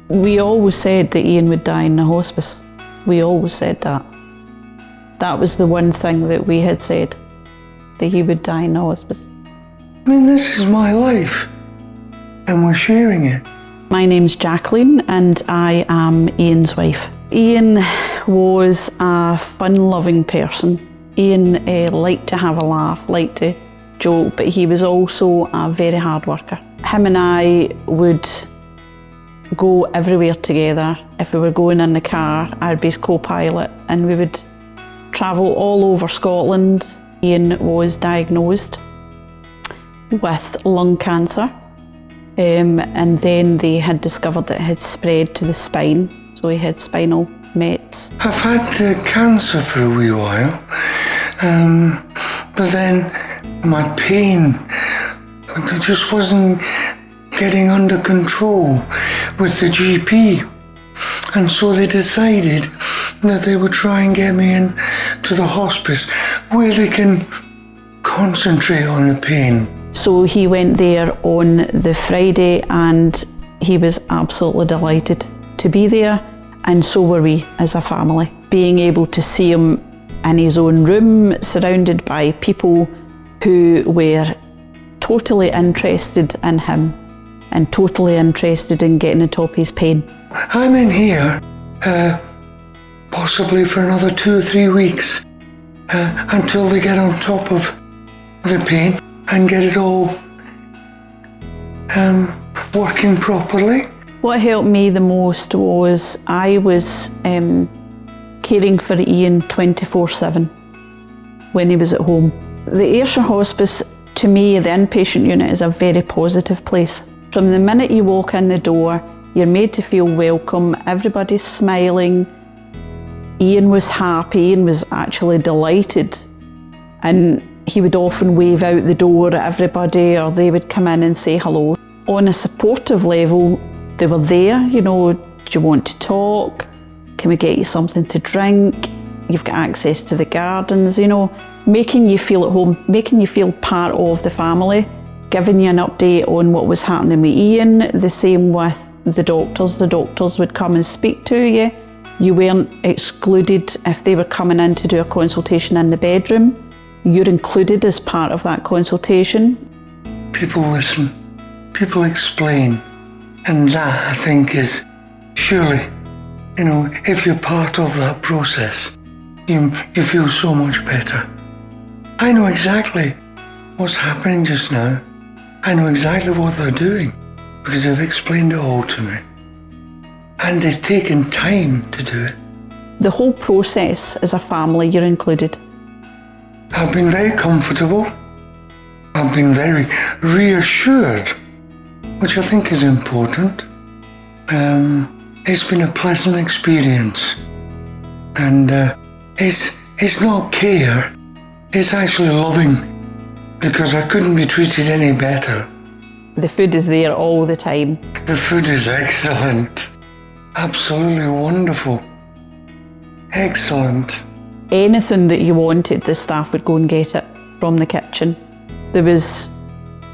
We always said that Iain would die in the hospice. We always said that. That was the one thing that we had said, that he would die in the hospice. I mean, this is my life, and we're sharing it. My name's Jacqueline, and I am Iain's wife. Iain was a fun-loving person. Iain liked to have a laugh, liked to joke, but he was also a very hard worker. Him and I would go everywhere together. If we were going in the car, I'd be his co-pilot, and we would travel all over Scotland. Iain was diagnosed with lung cancer, and then they had discovered that it had spread to the spine, so he had spinal mets. I've had the cancer for a wee while, but then my pain just wasn't getting under control with the GP, and so they decided that they would try and get me in to the hospice where they can concentrate on the pain. So he went there on the Friday, and he was absolutely delighted to be there, and so were we as a family. Being able to see him in his own room, surrounded by people who were totally interested in him and totally interested in getting on top of his pain. I'm in here possibly for another 2 or 3 weeks until they get on top of the pain and get it all working properly. What helped me the most was I was caring for Iain 24/7 when he was at home. The Ayrshire Hospice, to me, the inpatient unit, is a very positive place. From the minute you walk in the door, you're made to feel welcome, everybody's smiling. Iain was happy, Iain was actually delighted, and he would often wave out the door at everybody, or they would come in and say hello. On a supportive level, they were there, you know, do you want to talk? Can we get you something to drink? You've got access to the gardens, you know, making you feel at home, making you feel part of the family, giving you an update on what was happening with Iain. The same with the doctors. The doctors would come and speak to you. You weren't excluded if they were coming in to do a consultation in the bedroom. You're included as part of that consultation. People listen, people explain, and that, I think, is surely, you know, if you're part of that process, you feel so much better. I know exactly what's happening just now. I know exactly what they're doing because they've explained it all to me. And they've taken time to do it. The whole process, as a family, you're included. I've been very comfortable. I've been very reassured, which I think is important. It's been a pleasant experience. And it's not care, it's actually loving, because I couldn't be treated any better. The food is there all the time. The food is excellent. Absolutely wonderful. Excellent. Anything that you wanted, the staff would go and get it from the kitchen. There was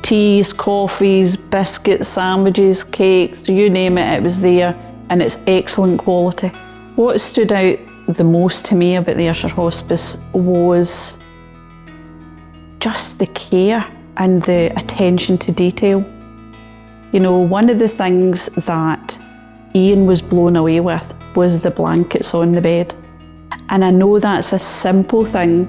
teas, coffees, biscuits, sandwiches, cakes, you name it, it was there, and it's excellent quality. What stood out the most to me about the Ayrshire Hospice was just the care and the attention to detail. You know, one of the things that Iain was blown away with was the blankets on the bed. And I know that's a simple thing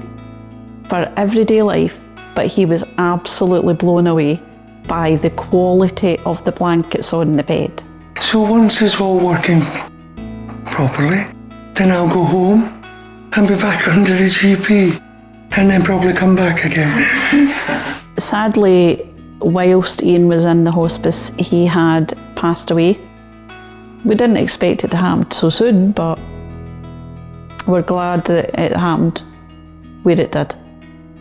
for everyday life, but he was absolutely blown away by the quality of the blankets on the bed. So once it's all working properly, then I'll go home and be back under the GP and then probably come back again. Sadly, whilst Iain was in the hospice, he had passed away. We didn't expect it to happen so soon, but we're glad that it happened where it did.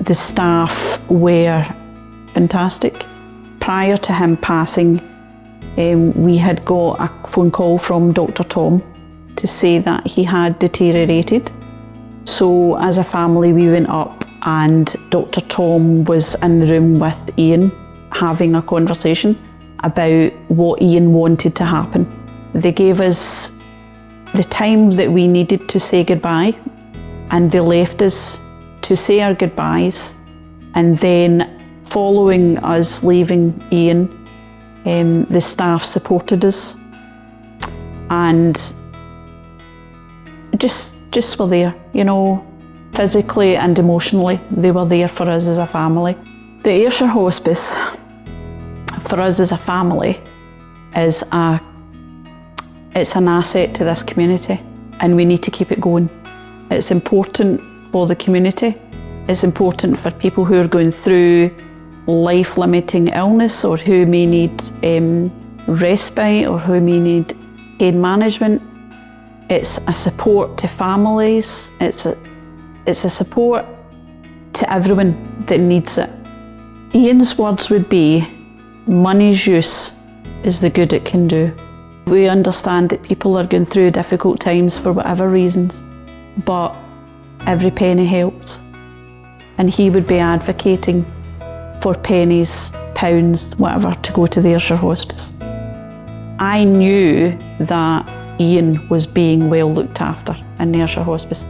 The staff were fantastic. Prior to him passing, we had got a phone call from Dr. Tom to say that he had deteriorated. So as a family, we went up and Dr. Tom was in the room with Iain having a conversation about what Iain wanted to happen. They gave us the time that we needed to say goodbye, and they left us to say our goodbyes. And then following us leaving Iain, the staff supported us and just were there, you know, physically and emotionally. They were there for us as a family. The Ayrshire Hospice, for us as a family, it's an asset to this community, and we need to keep it going. It's important for the community. It's important for people who are going through life-limiting illness, or who may need respite, or who may need pain management. It's a support to families. It's a support to everyone that needs it. Iain's words would be, money's use is the good it can do. We understand that people are going through difficult times for whatever reasons, but every penny helps. And he would be advocating for pennies, pounds, whatever, to go to the Ayrshire Hospice. I knew that Iain was being well looked after in the Ayrshire Hospice.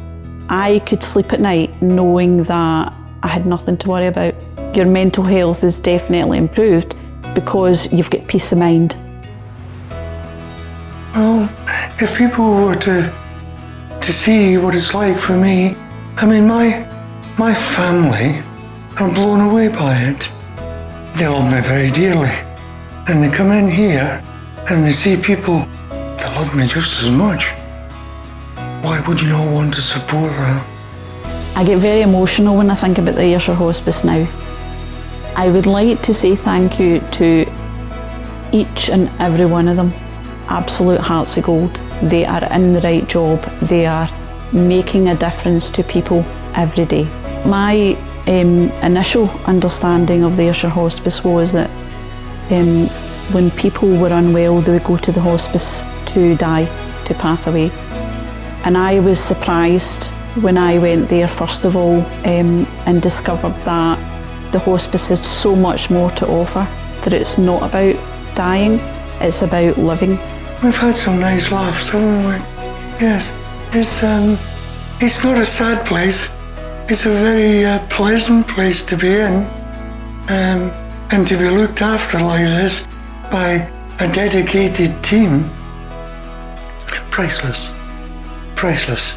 I could sleep at night knowing that I had nothing to worry about. Your mental health is definitely improved because you've got peace of mind. Well, if people were to see what it's like for me, I mean, my family are blown away by it. They love me very dearly. And they come in here and they see people that love me just as much. Why would you not want to support that? I get very emotional when I think about the Ayrshire Hospice now. I would like to say thank you to each and every one of them. Absolute hearts of gold. They are in the right job. They are making a difference to people every day. My initial understanding of the Ayrshire Hospice was that when people were unwell, they would go to the hospice to die, to pass away. And I was surprised when I went there, first of all, and discovered that the hospice has so much more to offer, that it's not about dying, it's about living. We've had some nice laughs, haven't we? Yes, it's not a sad place. It's a very pleasant place to be in, and to be looked after like this by a dedicated team. Priceless, priceless.